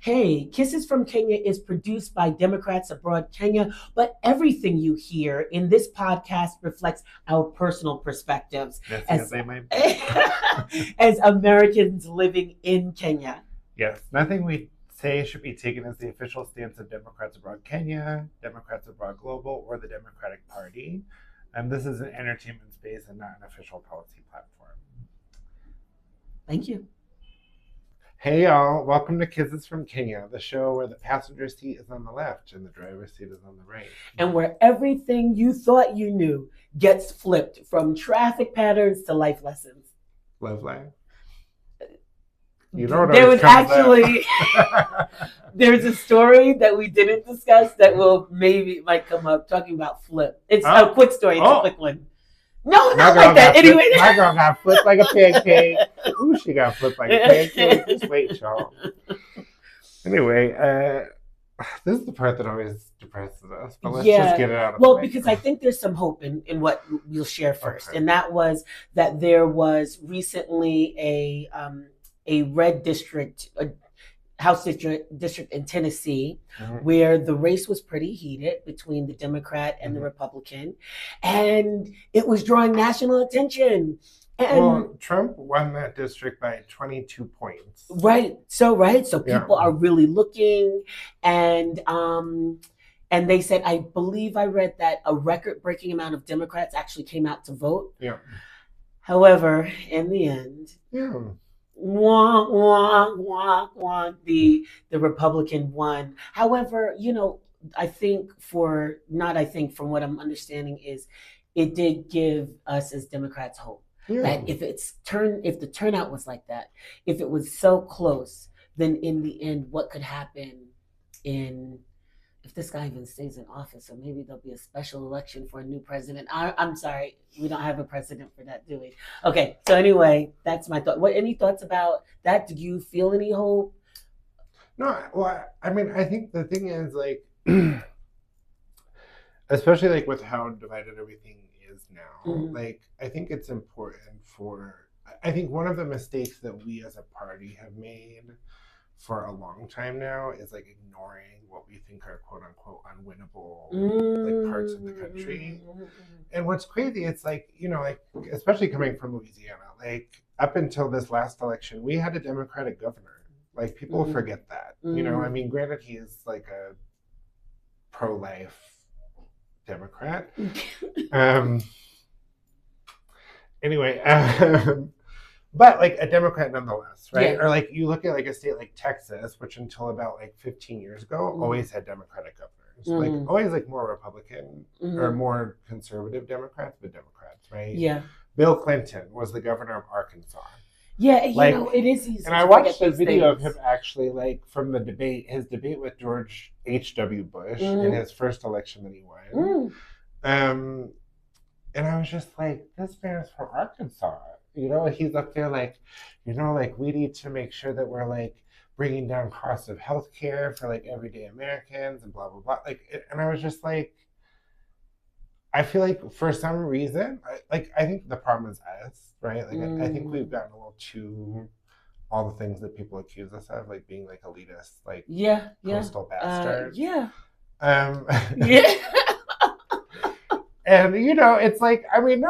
Hey, Kisses from Kenya is produced by Democrats Abroad Kenya, but everything you hear in this podcast reflects our personal perspectives as, as Americans living in Kenya. Yes, nothing we say should be taken as the official stance of Democrats Abroad Kenya, Democrats Abroad Global, or the Democratic Party. This is an entertainment space and not an official policy platform. Thank you. Hey y'all, welcome to Kisses from Kenya, the show where the passenger seat is on the left and the driver's seat is on the right. And where everything you thought you knew gets flipped, from traffic patterns to life lessons. Love life. You know what there was actually there's a story that we didn't discuss that might come up talking about flip. It's a quick story. It's a quick one. No, not like that. Anyway, my girl got flipped like a pancake. Ooh, she got flipped like a pancake. Just wait, y'all. Anyway, this is the part that always depresses us. But let's just get it out of the way. Well, because I think there's some hope in what we'll share first, and that was that there was recently a red district, a House district in Tennessee, where the race was pretty heated between the Democrat and the Republican, and it was drawing national attention. And Trump won that district by 22 points. So people are really looking, and they said, I believe I read that a record-breaking amount of Democrats actually came out to vote. Yeah. However, in the end, the Republican won. However, from what I'm understanding is it did give us as Democrats hope that if the turnout was like that, if it was so close, then in the end, what could happen if this guy even stays in office? So maybe there'll be a special election for a new president. I'm sorry, we don't have a president for that, do we? Okay, so anyway, that's my thought. Any thoughts about that? Do you feel any hope? No, well, I mean, I think the thing is, like, especially like with how divided everything is now, like, I think it's important I think one of the mistakes that we as a party have made for a long time now is like ignoring what we think are quote unquote unwinnable like parts of the country. And what's crazy, it's like, like especially coming from Louisiana, like up until this last election, we had a Democratic governor. Like people forget that. I mean, granted, he is like a pro-life Democrat. Anyway, but like a Democrat nonetheless, right? Or like you look at like a state like Texas, which until about like 15 years ago always had Democratic governors, like always like more Republican or more conservative Democrats, but Democrats, right? Yeah. Bill Clinton was the governor of Arkansas. Yeah, like, it is easy. And I watched a video of him actually, like from his debate with George H.W. Bush in his first election that he won. And I was just like, this man is from Arkansas. He's up there like, like we need to make sure that we're like bringing down costs of healthcare for like everyday Americans and blah, blah, blah. Like, and I was just like, I feel like for some reason, I think the problem is us, right? Like, I think we've gotten a little too all the things that people accuse us of, like being like elitist, like coastal bastards. And, it's like, I mean,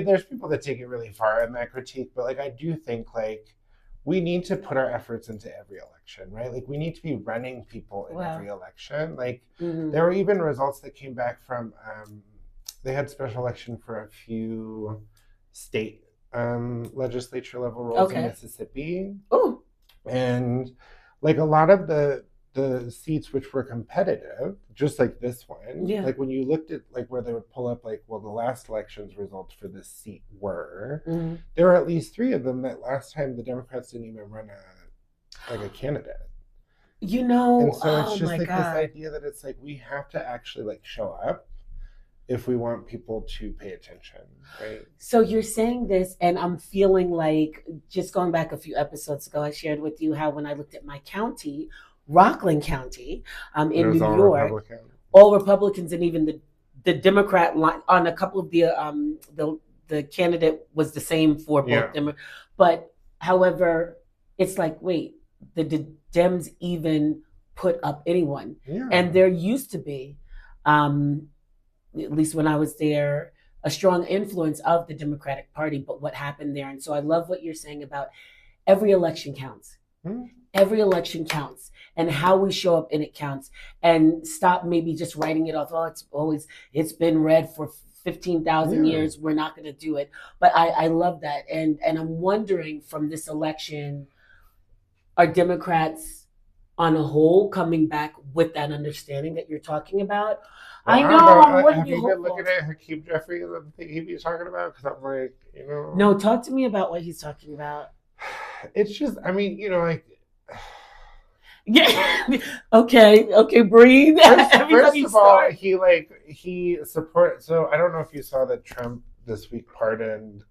there's people that take it really far in that critique, but like, I do think like we need to put our efforts into every election, right? Like we need to be running people in every election. Like there were even results that came back from, they had special election for a few state legislature level roles in Mississippi. Oh. And like a lot of the seats which were competitive, just like this one, like when you looked at like where they would pull up like, well, the last election's results for this seat were, there were at least 3 of them that last time the Democrats didn't even run a candidate. And so it's just like this idea that it's like we have to actually like show up if we want people to pay attention, right? So you're saying this, and I'm feeling like, just going back a few episodes ago, I shared with you how when I looked at my county, Rockland County, in New York, all Republicans, and even the Democrat line on a couple of the candidate was the same for both them. But however, it's like, wait, the Dems even put up anyone. Yeah. And there used to be, at least when I was there, a strong influence of the Democratic Party, but what happened there. And so I love what you're saying about every election counts. Every election counts, and how we show up in it counts, and stop maybe just writing it off. Oh, it's been red for 15,000 years. We're not going to do it. But I love that. And I'm wondering from this election, are Democrats on a whole coming back with that understanding that you're talking about? Well, I know. have you been looking at Hakeem Jeffries and the thing he be talking about? Because I'm like, No, talk to me about what he's talking about. It's just, I mean, like. Yeah. Okay, breathe. First of all, he supports. So I don't know if you saw that Trump this week pardoned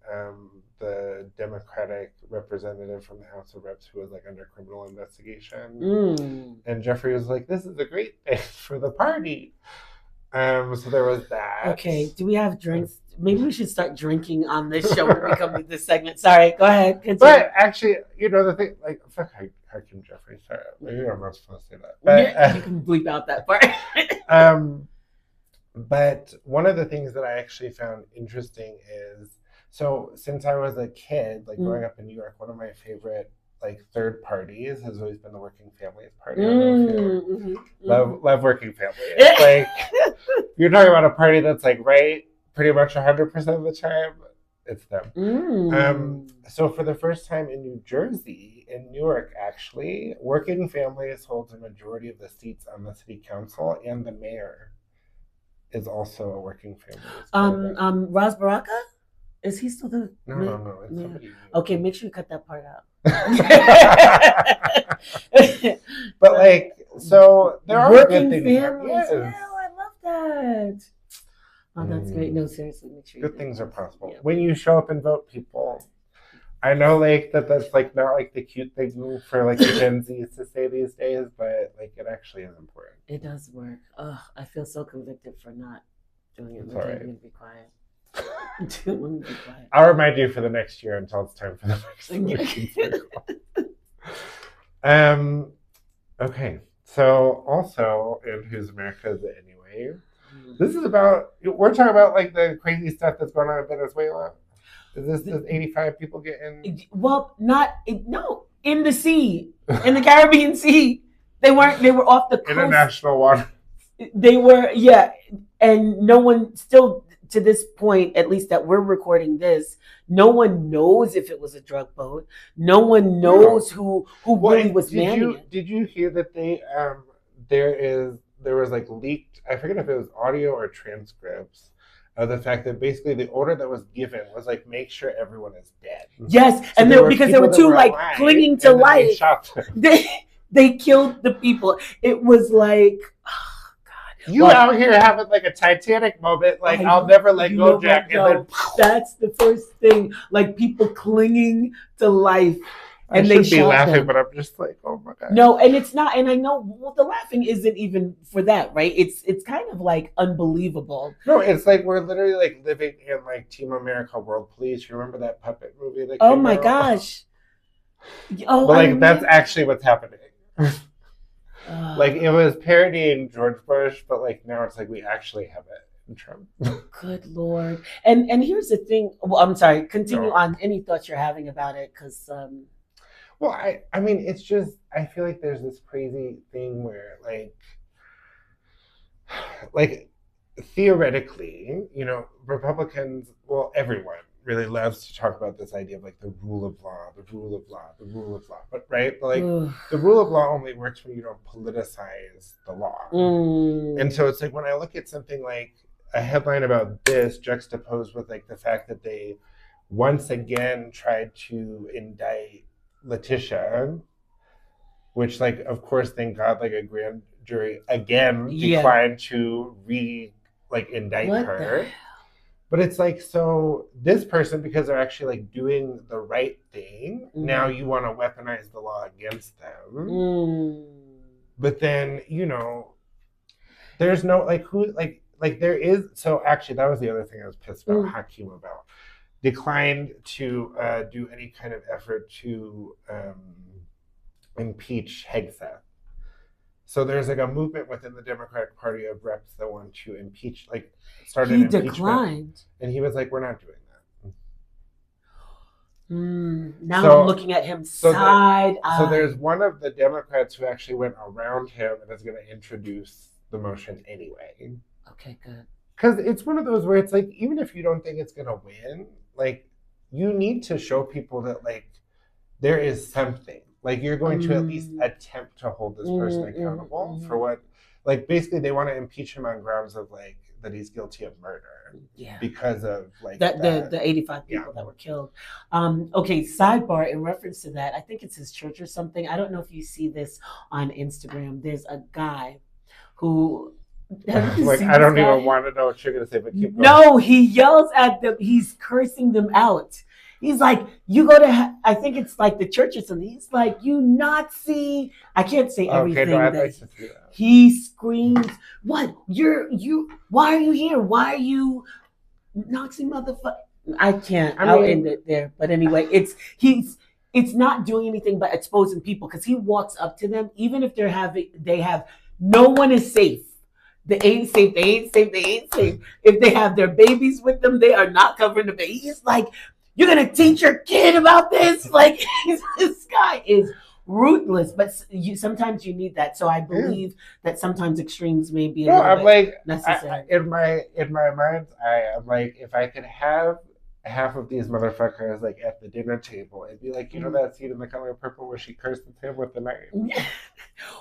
the Democratic representative from the House of Reps who was like under criminal investigation. And Jeffrey was like, "This is a great thing for the party." So there was that. Okay, do we have drinks? Maybe we should start drinking on this show when we come to this segment. Sorry, go ahead. Continue. But actually, the thing, like, fuck Hakeem Jeffrey. Sorry, maybe I'm not supposed to say that. But, you can bleep out that part. But one of the things that I actually found interesting is, so since I was a kid, like growing up in New York, one of my favorite like third parties has always been the Working Families Party. I don't know if you love Working Families. Like, you're talking about a party that's like right pretty much 100% of the time, it's them. So for the first time in New Jersey, in Newark actually, Working Families holds a majority of the seats on the city council, and the mayor is also a Working Families. Ras Baraka? Is he still the No, it's somebody new. Okay, make sure you cut that part out. But like, so there are Working good things. Families. Yeah, I love that. Oh, that's great. No, seriously, make sure. Good things are possible when you show up and vote, people. I know, like that's like not like the cute thing for like the Gen Zs to say these days, but like it actually is important. It does work. Ugh, I feel so convicted for not doing it. It's all right. I'm gonna be quiet. Let me be quiet. I'll remind you for the next year until it's time for the next Okay. So also in Whose America Is It Anyway? This is about, we're talking about like the crazy stuff that's going on in Venezuela. Is this 85 people getting? Well, in the sea, in the Caribbean Sea. They were off the coast. International water. They were, and no one still, to this point, at least that we're recording this, no one knows if it was a drug boat. No one knows who really was manning it. Did you hear that there was like leaked, I forget if it was audio or transcripts, of the fact that basically the order that was given was like, make sure everyone is dead. Yes, so and because there were two like clinging to life. They killed the people. It was like, oh God. You out here having like a Titanic moment, like I'll never let go, Jack. And then that's the first thing, like people clinging to life. And I should be laughing, but I'm just like, oh my God. No, and it's not, and I know the laughing isn't even for that, right? It's kind of like unbelievable. No, it's like we're literally like living in like Team America World Police. You remember that puppet movie that came out? Gosh. Oh, but like that's actually what's happening. Like it was parodying George Bush, but like now it's like we actually have it in Trump. Good Lord. And here's the thing. Well, I'm sorry. Continue on. Any thoughts you're having about it? Because well, I mean, it's just, I feel like there's this crazy thing where like theoretically, Republicans, well, everyone really loves to talk about this idea of like the rule of law, but right? Like the rule of law only works when you don't politicize the law. And so it's like when I look at something like a headline about this juxtaposed with like the fact that they once again tried to indict Letitia, which like of course thank God like a grand jury again declined to indict her. But it's like, so this person, because they're actually like doing the right thing, now you want to weaponize the law against them. But then, there's no like who like there is, so actually that was the other thing I was pissed about Hakeem about. Declined to do any kind of effort to impeach Hegseth. So there's like a movement within the Democratic Party of reps that want to impeach, like started He impeachment. declined. And he was like, we're not doing that. Now I'm looking at him side eye. So there's one of the Democrats who actually went around him and is going to introduce the motion anyway. Okay, good. Because it's one of those where it's like, even if you don't think it's going to win, like, you need to show people that, like, there is something. Like, you're going to at least attempt to hold this person accountable for what, like, basically they want to impeach him on grounds of, like, that he's guilty of murder. Yeah. Because of, like, the 85 people that were killed. Okay, sidebar, in reference to that, I think it's his church or something. I don't know if you see this on Instagram. There's a guy who... Like, I don't even want to know what you're going to say, but keep going. No, he yells at them. He's cursing them out. He's like, you go to, I think it's like the church or something. He's like, you Nazi. I can't say everything. Okay, no, I'd like to see that. He screams, what? Why are you here? Why are you Nazi motherfucker? I can't. I'll end it there. But anyway, it's not doing anything but exposing people, because he walks up to them, even if no one is safe. They ain't safe. If they have their babies with them, they are not covering the baby. He's like, you're going to teach your kid about this? Like, this guy is ruthless. But sometimes you need that. So I believe that sometimes extremes may be necessary. In my mind, I am like, if I could have half of these motherfuckers like at the dinner table, it'd be like, you know that scene in The Color of Purple where she curses him with the knife?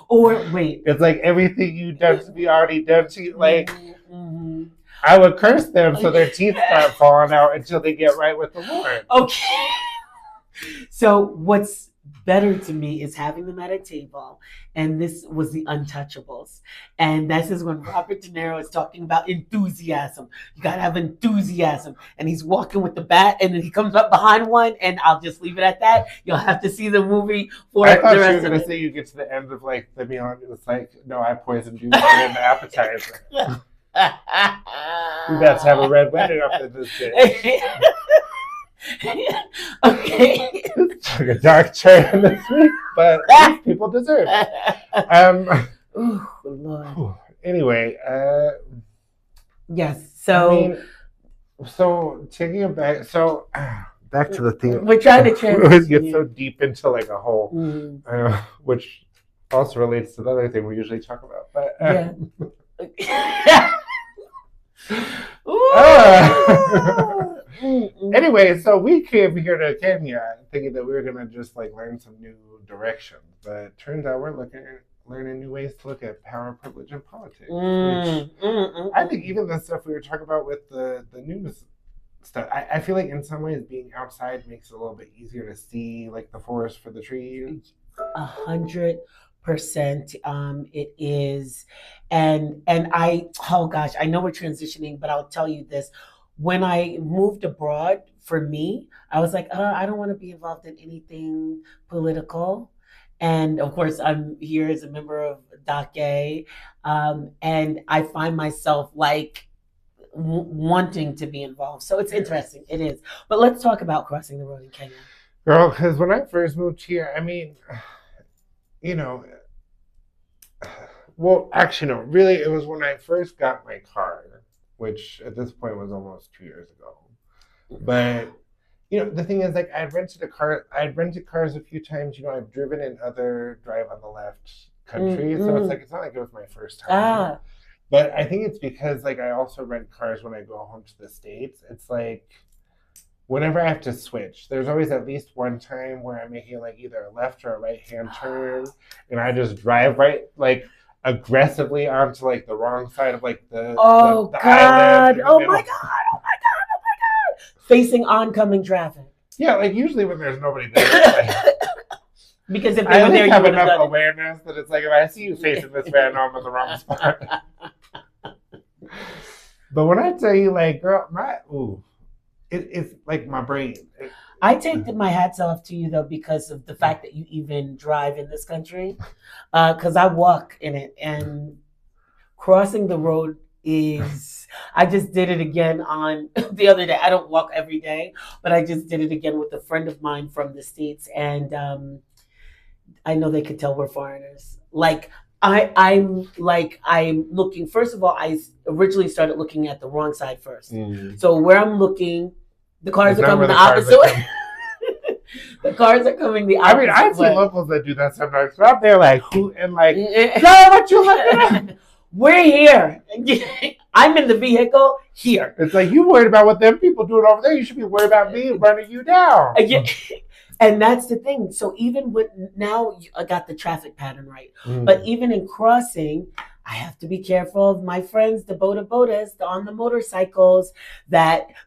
Or wait, it's like everything you done to me already done to you. Like, I would curse them so their teeth start falling out until they get right with the Lord. Okay. So what's better to me is having them at a table, and this was the Untouchables, and this is when Robert De Niro is talking about enthusiasm. You gotta have enthusiasm, and he's walking with the bat, and then he comes up behind one, and I'll just leave it at that. You'll have to see the movie for the rest of it. I thought you were gonna say you get to the end of like the meal, and it's like, no, I poisoned you in the appetizer. You best have a red wedding after this shit. Okay. Took a dark turn this week, but people deserve it. Lord. Anyway, yes. So, so taking it back. So back to the theme. We're trying to transition. Get so deep into like a whole, which also relates to the other thing we usually talk about. But anyway, so we came here to Kenya thinking that we were gonna just like learn some new directions, but it turns out we're learning new ways to look at power, privilege, and politics. Which I think even the stuff we were talking about with the news stuff, I feel like in some ways being outside makes it a little bit easier to see like the forest for the trees. 100%. It is, and I know we're transitioning, but I'll tell you this. When I moved abroad, for me, I was like, I don't want to be involved in anything political. And of course, I'm here as a member of DACA, and I find myself like wanting to be involved. So it's interesting. It is. But let's talk about crossing the road in Kenya. Girl, because when I first moved here, I mean, well, actually, no, really, it was when I first got my car, which at this point was almost 2 years ago. But, the thing is, like, I'd rented cars a few times. I've driven in other drive on the left countries. So it's like, it's not like it was my first time. But I think it's because, like, I also rent cars when I go home to the States. It's like, whenever I have to switch, there's always at least one time where I'm making, like, either a left or a right-hand turn. And I just drive right, like, aggressively onto like the wrong side of like the island. Oh my god! Facing oncoming traffic. Yeah, like usually when there's nobody there. Because if they were there, you have enough awareness that it's like, if I see you facing this way, I know I'm in the wrong spot. But when I tell you, like, girl, it's like my brain. I take my hats off to you, though, because of the fact that you even drive in this country. Because I walk in it, and crossing the road is... I just did it again on the other day. I don't walk every day, but I just did it again with a friend of mine from the States. And I know they could tell we're foreigners. I'm looking. First of all, I originally started looking at the wrong side first. So where I'm looking, the cars are coming the opposite way. The cars are coming the opposite way. I mean, I see locals that do that sometimes. But out there, like, who and like, no, what you looking at? We're here. I'm in the vehicle here. It's like, you worried about what them people doing over there. You should be worried about me running you down. And that's the thing. So even with now, I got the traffic pattern right. But even in crossing, I have to be careful of my friends, the bodas, on the motorcycles.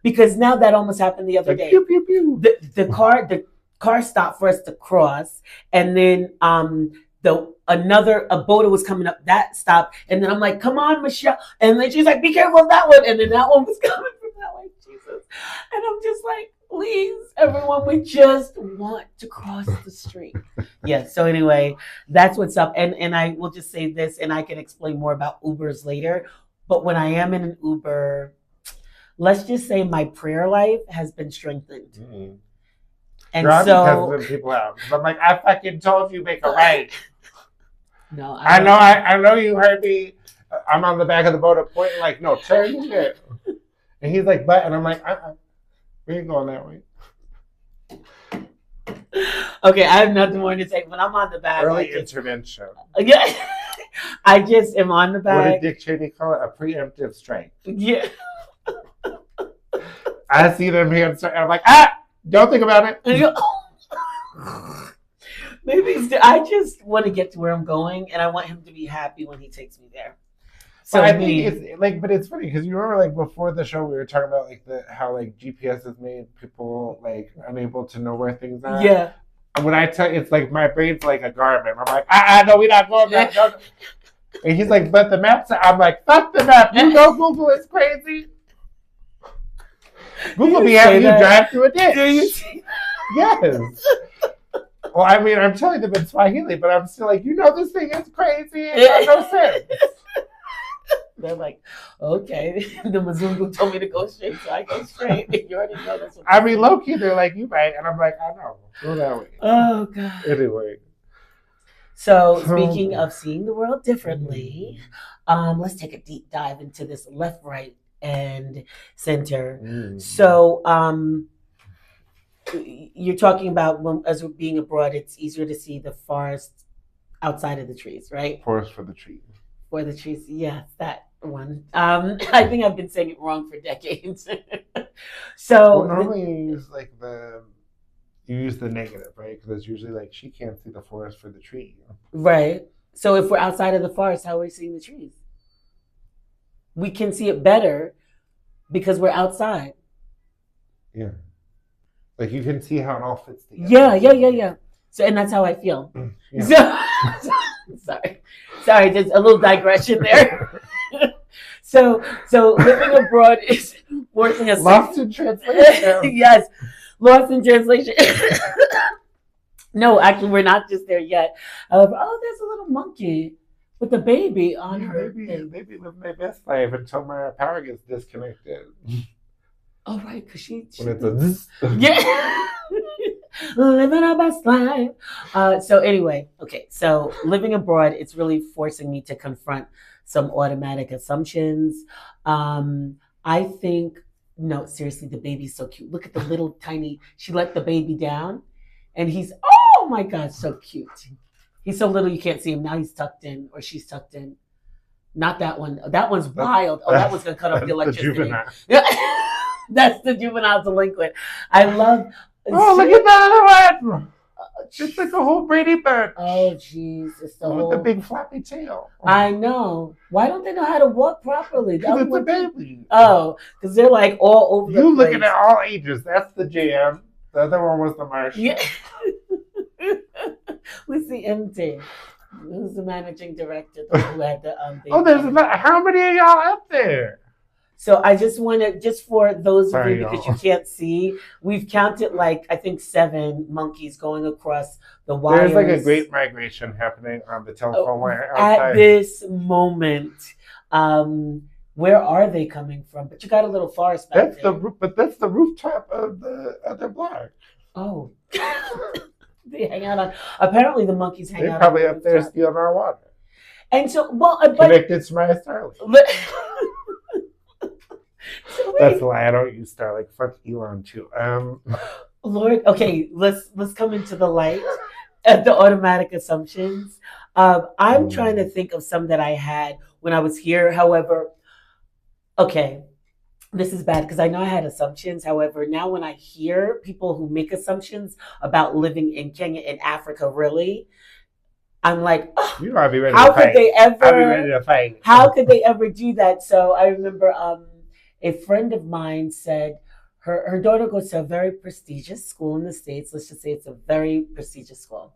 Because now that almost happened the other day. Pew, pew, pew. The car stopped for us to cross, and then a boda was coming up, that stopped, and then I'm like, come on, Michelle, and then she's like, be careful of that one, and then that one was coming from that way. Jesus. And I'm just like, please, everyone, we just want to cross the street. Yeah, so anyway, that's what's up. And I will just say this, and I can explain more about Ubers later, but when I am in an Uber, let's just say my prayer life has been strengthened. And so people out. I'm like, I fucking told you make a right. No, I know you heard me. I'm on the back of the boat pointing like, no, turn here. And he's like, but, and I'm like, we ain't going that way. Okay, I have nothing more to say. When I'm on the back, early intervention. Yeah, I just am on the back. What did Dick Cheney call it? A preemptive strike. Yeah. I see them here, and I'm like, don't think about it. Maybe I just want to get to where I'm going, and I want him to be happy when he takes me there. So I think it's like, but it's funny because you remember, like, before the show, we were talking about like how like GPS has made people like unable to know where things are. Yeah. And when I tell you, it's like my brain's like a garment. I'm like, no, we're not going back. No. And he's like, but the maps. I'm like, fuck the map. You know, Google is crazy. Google be having you drive through a ditch. Do you see that? Yes. Well, I mean, I'm telling them in Swahili, but I'm still like, this thing is crazy. It makes no sense. They're like, okay, the Mzungu told me to go straight, so I go straight. You already know that's what I mean, low key, they're like, you might. And I'm like, I know. Go that way. Oh, God. Anyway. So, speaking of seeing the world differently, let's take a deep dive into this left, right, and center. So, you're talking about as we're being abroad, it's easier to see the forest outside of the trees, right? Forest for the trees. For the trees, yeah, that one. I think I've been saying it wrong for decades. So normally you use the negative, right? Because it's usually like she can't see the forest for the tree. Right. So if we're outside of the forest, how are we seeing the trees? We can see it better because we're outside. Yeah. Like you can see how it all fits together. Yeah. So, and that's how I feel. Yeah. So, sorry, just a little digression there. So living abroad is forcing us. Lost in translation. Yes, lost in translation. No, actually, we're not just there yet. There's a little monkey with a baby on her. Maybe live my best life until my power gets disconnected. Oh, right, because she when it's a yeah. Living our best life. So anyway, okay. So living abroad, it's really forcing me to confront some automatic assumptions. I think, no, seriously, the baby's so cute. Look at the little tiny, she let the baby down and he's, oh my God, so cute. He's so little you can't see him. Now he's tucked in or she's tucked in. Not that one. That one's wild. Oh, that one's going to cut off the electricity. That's the juvenile delinquent. I love. Oh, look at that other one! It's like a whole Brady Bunch. Oh, jeez. It's the whole... With the big floppy tail. I know. Why don't they know how to walk properly? Because it's a baby. Oh, because they're like all over the place. You looking at all ages. That's the jam. The other one was the Marshall. Yeah. Who's the MD? Who's the managing director who had the baby? Oh, there's not. How many of y'all up there? So I just want to, just for those of you, because you can't see, we've counted like, I think 7 monkeys going across the wires. There's like a great migration happening on the telephone wire outside. At this moment, where are they coming from? But you got a little forest back there. But that's the rooftop of the other block. Oh. They hang out on. Apparently, the monkeys hang They're out. probably on up there stealing our water. And so, well, but connected to my Starlink. That's why I don't use Starlink. Fuck Elon too. Lord, okay, let's come into the light at the automatic assumptions. I'm trying to think of some that I had when I was here. However, okay, this is bad because I know I had assumptions. However, now when I hear people who make assumptions about living in Kenya and Africa, really, I'm like, oh, you know, I'd be ready how to could fight. they ever? I'd be ready to fight. How could they ever do that? So I remember a friend of mine said her daughter goes to a very prestigious school in the States. Let's just say it's a very prestigious school,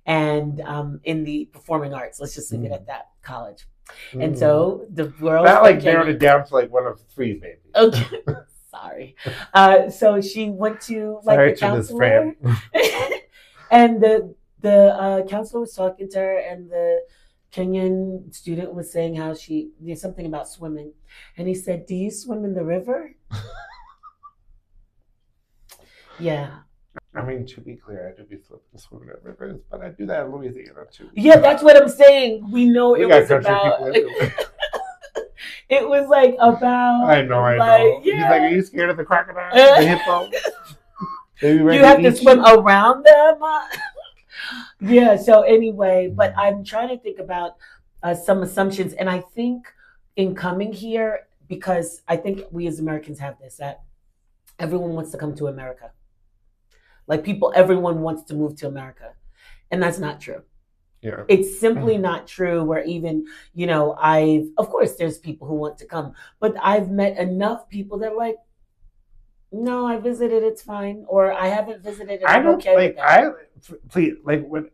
and in the performing arts. Let's just leave it at that, college. And so the girl that like narrowed it down to like one of three, maybe. Okay, sorry. So she went to like the counselor, and the counselor was talking to her, and the Kenyan student was saying how she did something about swimming, and he said, "Do you swim in the river?" Yeah. I mean, to be clear, I do be swimming at rivers, but I do that in Louisiana too. Yeah, that's what I'm saying. We know it was about. It was like about. I know. Yeah. He's like, "Are you scared of the crocodile, the hippo?" You have to swim around them. Yeah. So anyway, but I'm trying to think about some assumptions, and I think in coming here, because I think we as Americans have this, that everyone wants to come to America. Like everyone wants to move to America. And that's not true. Yeah. It's simply not true where even, of course there's people who want to come, but I've met enough people that are like, no, I visited, it's fine. Or I haven't visited, and I'm okay with that.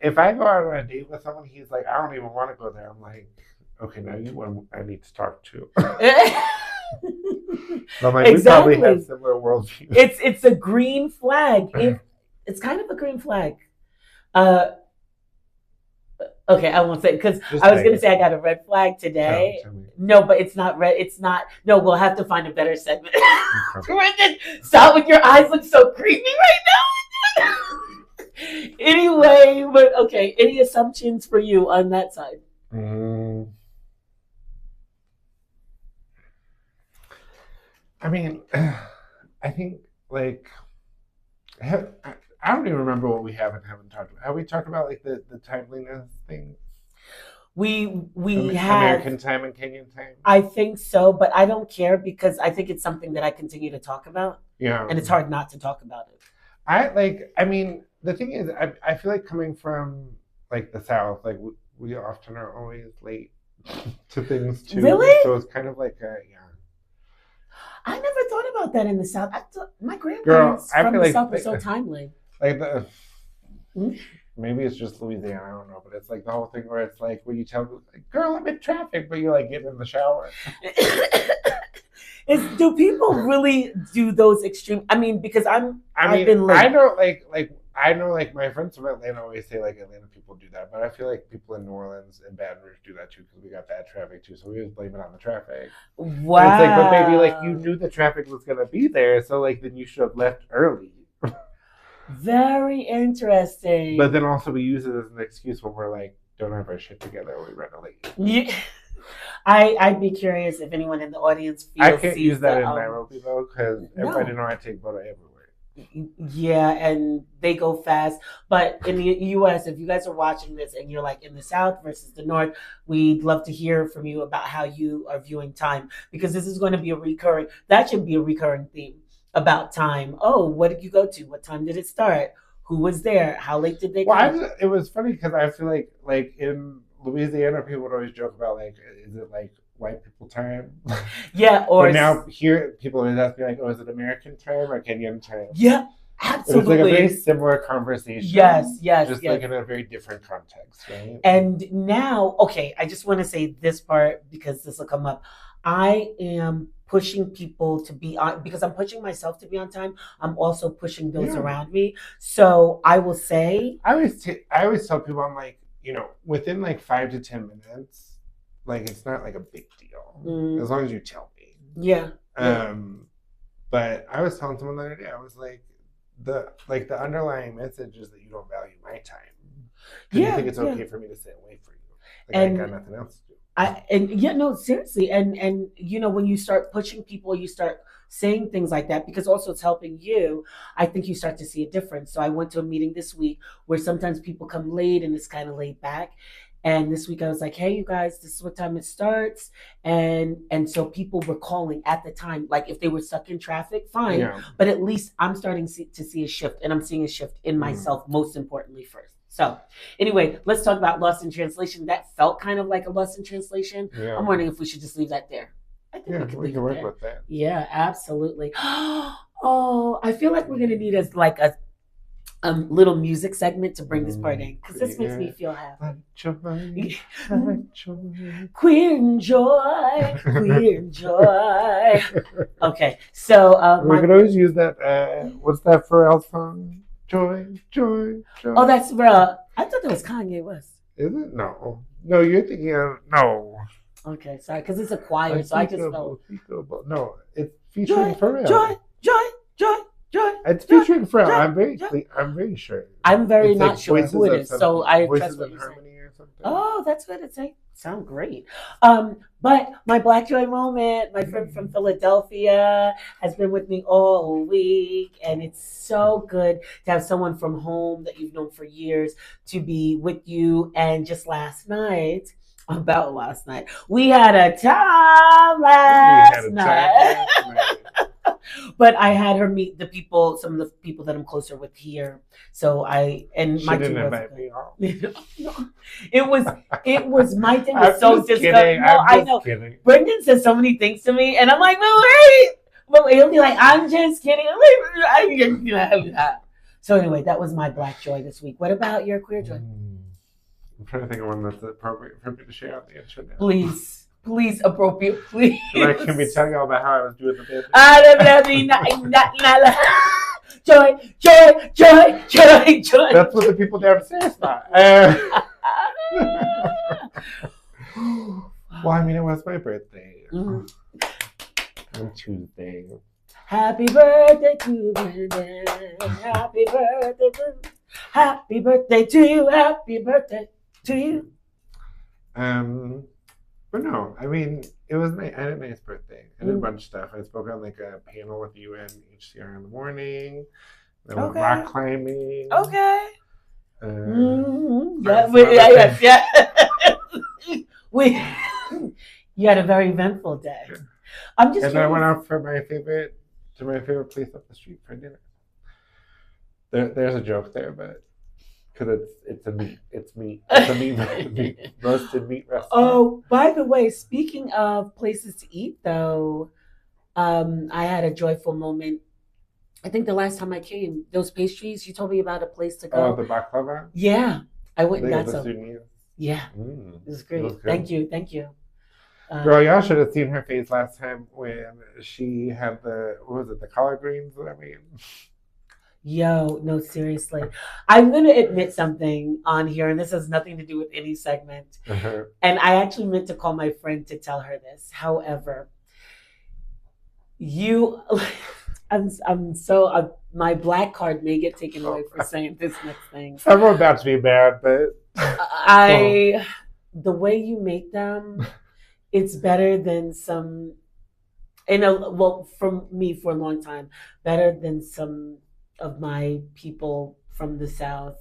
If I go out on a date with someone, he's like, I don't even want to go there. I'm like, okay, now I need to talk to. I'm like, exactly. We probably have similar worldviews. It's a green flag. It's kind of a green flag. Okay, I won't say because I was going to say I got a red flag today. No, but it's not red. It's not. No, we'll have to find a better segment. Brendan, stop with your eyes look so creepy right now. Anyway, but okay. Any assumptions for you on that side? I mean, I think like I don't even remember what we haven't talked about. Have we talked about like the timeliness thing? We have American time and Kenyan time. I think so, but I don't care because I think it's something that I continue to talk about. Yeah, and it's hard not to talk about it. I mean, the thing is, I feel like coming from like the South, like we often are always late to things too. Really? So it's kind of like I never thought about that in the South. I thought my grandparents from the South were so timely. Like maybe it's just Louisiana, I don't know, but it's like the whole thing where it's like when you tell them, like, "Girl, I'm in traffic," but you like get in the shower. Do people really do those extreme? I mean, because I've been late. I know like my friends from Atlanta always say like Atlanta people do that, but I feel like people in New Orleans and Baton Rouge do that too because we got bad traffic too, so we always blame it on the traffic. Wow. And it's like, but maybe like you knew the traffic was gonna be there, so like then you should have left early. Very interesting. But then also we use it as an excuse when we're like don't have our shit together, we run late. Yeah. I'd be curious if anyone in the audience feels. I can't use that in Nairobi though because everybody knows I take Boda everywhere. Yeah, and they go fast. But in the U.S., if you guys are watching this and you're like in the South versus the North, we'd love to hear from you about how you are viewing time because this is going to be that should be a recurring theme about time. Oh, what did you go to? What time did it start? Who was there? How late did they come? It was funny because I feel like in Louisiana, people would always joke about like, is it like white people time? Yeah, or but now here people always ask me like, oh, is it American time or Kenyan time? Yeah, absolutely. It was like a very similar conversation. Yes. Just like in a very different context, right? And now, okay, I just want to say this part because this will come up. I am pushing people to be on because I'm pushing myself to be on time. I'm also pushing those around me. So I will say, I always tell people, I'm like, within like 5 to 10 minutes, like it's not like a big deal as long as you tell me. Yeah. But I was telling someone the other day, I was like, the underlying message is that you don't value my my time. Because you think it's okay for me to sit and wait for you. Like, I ain't got nothing else to do. Seriously. And you know, when you start pushing people, you start saying things like that, because also it's helping you. I think you start to see a difference. So I went to a meeting this week where sometimes people come late and it's kind of laid back. And this week I was like, hey, you guys, this is what time it starts. And so people were calling at the time, like if they were stuck in traffic, fine. Yeah. But at least I'm starting to see a shift, and I'm seeing a shift in myself, most importantly first. So anyway, let's talk about lost in translation. That felt kind of like a lost in translation. Yeah. I'm wondering if we should just leave that there. I think we can work with that. Yeah, absolutely. Oh, I feel like we're going to need a little music segment to bring this part in, because this makes me feel happy. Queer enjoy, queer enjoy. Okay, so we could always use that. What's that Pharrell song? Joy, joy, joy. Oh, that's I thought that was Kanye West. Is it? No, you're thinking of no. Okay, sorry, because it's a choir, so I just felt. No, it's featuring Pharrell. Joy, joy, joy. It's featuring Pharrell. I'm very sure. I'm not sure who it is. So I trust what you're saying. Or something. Oh, that's good. It sounds great. But my Black Joy moment, my friend from Philadelphia has been with me all week, and it's so good to have someone from home that you've known for years to be with you. And just last night, we had a time last night. But I had her meet some of the people that I'm closer with here. So she didn't invite me home. It was my thing was so disgusting. No, I know. Kidding. Brendan says so many things to me, and I'm like, no, wait. But he'll be like, I'm just kidding. So anyway, that was my Black Joy this week. What about your queer joy? I'm trying to think of one that's appropriate for me to share on the internet. Please, appropriate, please. Like, can we tell y'all about how I was doing the business? Joy, joy, joy, joy, joy. That's what the people downstairs thought. Well, I mean, it was my birthday. On Tuesday. Happy birthday to Brendan. Happy birthday to you. Happy birthday to you. But no, I mean, it was I had a nice birthday. I did a bunch of stuff. I spoke on like a panel with you and HCR in the morning. Then went rock climbing. Okay. You had a very eventful day. Yeah. I'm just. And I went out for my favorite place up the street for dinner. There's a joke there, but. Because it's a meat roasted meat restaurant. Oh, by the way, speaking of places to eat, though, I had a joyful moment. I think the last time I came, those pastries, you told me about a place to go. Oh, the baklava? Yeah, I went and got some. Yeah, it was great. Thank you. Girl, y'all should have seen her face last time when she had the collard greens that I made. Yo, no, seriously. I'm going to admit something on here, and this has nothing to do with any segment. Uh-huh. And I actually meant to call my friend to tell her this. However, my black card may get taken away for saying this next thing. I'm about to be mad, but the way you make them, it's better than some, from me for a long time, better than some of my people from the South.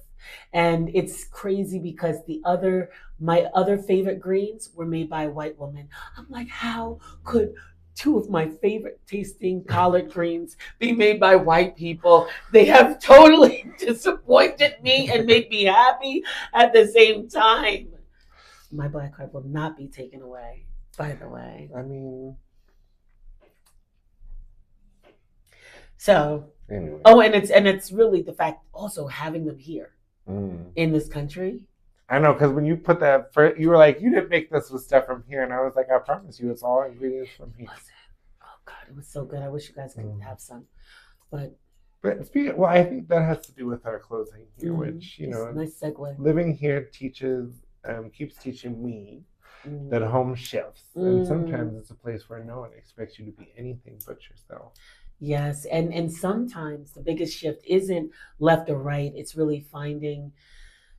And it's crazy because my other favorite greens were made by a white woman. I'm like, how could two of my favorite tasting collard greens be made by white people? They have totally disappointed me and made me happy at the same time. My black card will not be taken away, by the way. I mean, so anyway. Oh, and it's really the fact also having them here in this country. I know, because when you put that, you were like, you didn't make this with stuff from here, and I was like, I promise you, it's all ingredients from here. Oh God, it was so good. I wish you guys could have some, but I think that has to do with our clothing here, which nice segue. Living here keeps teaching me that home shifts, and sometimes it's a place where no one expects you to be anything but yourself. Yes, and sometimes the biggest shift isn't left or right. It's really finding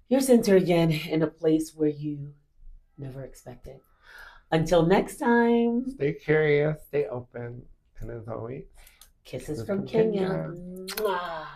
Here's Enter again in a place where you never expected. Until next time. Stay curious, stay open, and as always, kisses from Kenya. Mwah.